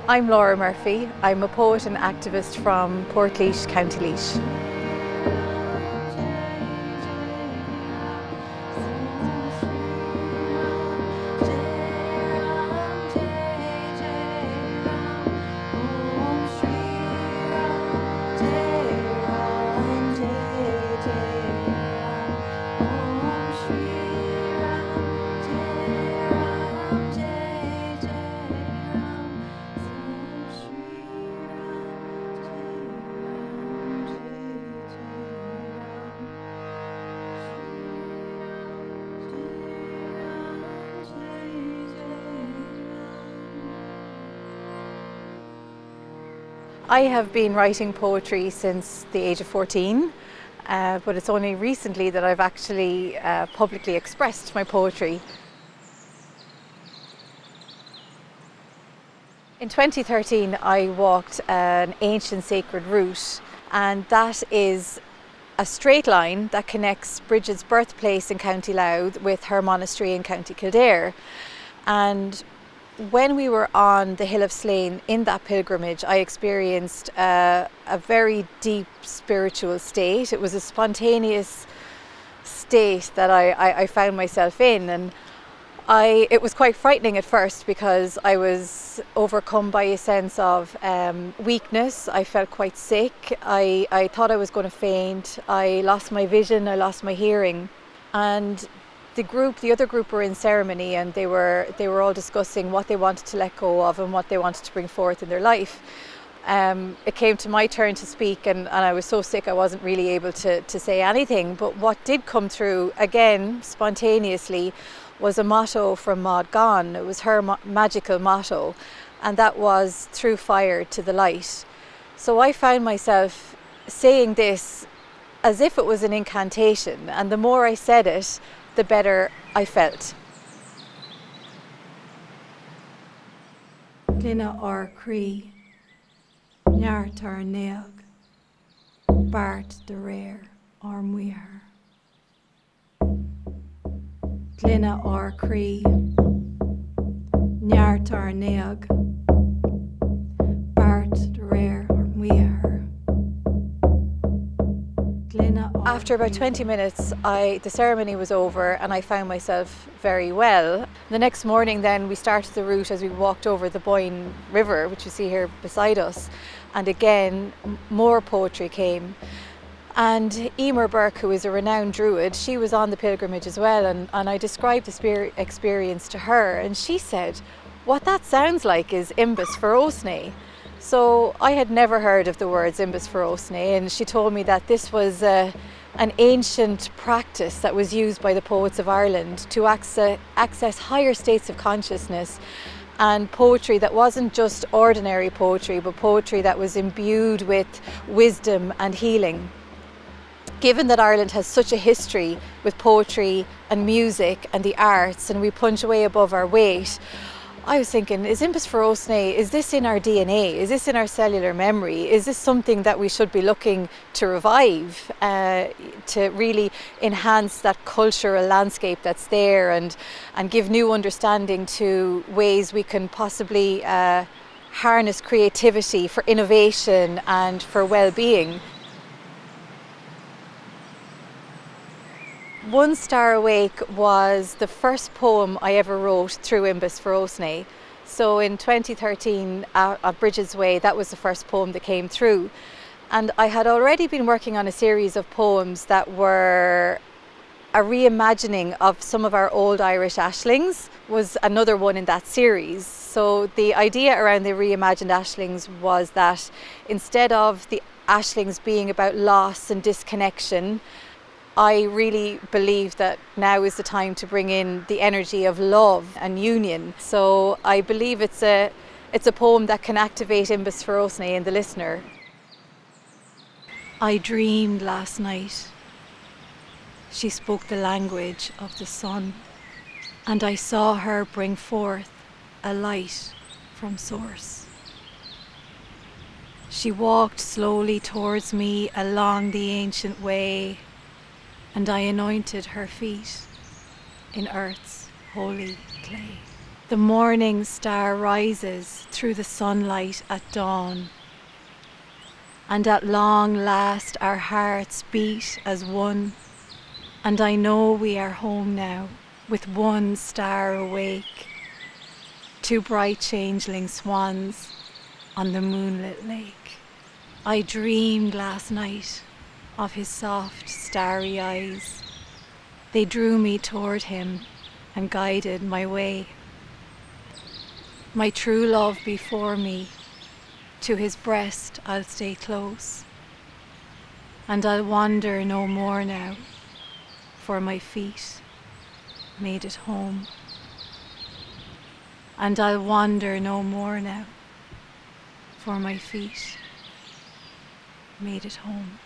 I'm Laura Murphy. I'm a poet and activist from Portlaoise, County Laois. I have been writing poetry since the age of 14, but it's only recently that I've actually publicly expressed my poetry. In 2013, I walked an ancient sacred route, and that is a straight line that connects Bridget's birthplace in County Louth with her monastery in County Kildare. And when we were on the Hill of Slane in that pilgrimage, I experienced a very deep spiritual state. It was a spontaneous state that I found myself in, and it was quite frightening at first because I was overcome by a sense of weakness. I felt quite sick. I thought I was going to faint. I lost my vision, I lost my hearing. And the other group were in ceremony, and they were all discussing what they wanted to let go of and what they wanted to bring forth in their life. It came to my turn to speak, and I was so sick I wasn't really able to say anything. But what did come through, again, spontaneously, was a motto from Maud Gonne. It was her magical motto, and that was "Through fire to the light." So I found myself saying this as if it was an incantation, and the more I said it, the better I felt. Glina or Cree, Nyart or Neag, Bart the Rare or Muir. Glina or Cree, Nyart or Neag, Bart the Rare or Muir. After about 20 minutes, the ceremony was over and I found myself very well. The next morning then we started the route as we walked over the Boyne River, which you see here beside us, and again more poetry came. And Emer Burke, who is a renowned druid, she was on the pilgrimage as well, and I described the experience to her, and she said, "What that sounds like is Imbis Ferosne." So I had never heard of the words Imbis Ferosne, and she told me that this was an ancient practice that was used by the poets of Ireland to access higher states of consciousness, and poetry that wasn't just ordinary poetry, but poetry that was imbued with wisdom and healing. Given that Ireland has such a history with poetry and music and the arts, and we punch way above our weight, I was thinking, is Imbis Ferosne, is this in our DNA? Is this in our cellular memory? Is this something that we should be looking to revive, to really enhance that cultural landscape that's there, and give new understanding to ways we can possibly harness creativity for innovation and for well-being? One Star Awake was the first poem I ever wrote through Imbis Ferosne. So in 2013 at Bridget's Way, that was the first poem that came through. And I had already been working on a series of poems that were a reimagining of some of our old Irish ashlings, was another one in that series. So the idea around the reimagined ashlings was that instead of the ashlings being about loss and disconnection, I really believe that now is the time to bring in the energy of love and union. So I believe it's a poem that can activate Imbis Ferosne in the listener. I dreamed last night. She spoke the language of the sun, and I saw her bring forth a light from source. She walked slowly towards me along the ancient way, and I anointed her feet in earth's holy clay. The morning star rises through the sunlight at dawn, and at long last our hearts beat as one, and I know we are home now, with one star awake, two bright changeling swans on the moonlit lake. I dreamed last night of his soft, starry eyes. They drew me toward him and guided my way. My true love before me, to his breast I'll stay close, and I'll wander no more now, for my feet made it home. And I'll wander no more now, for my feet made it home.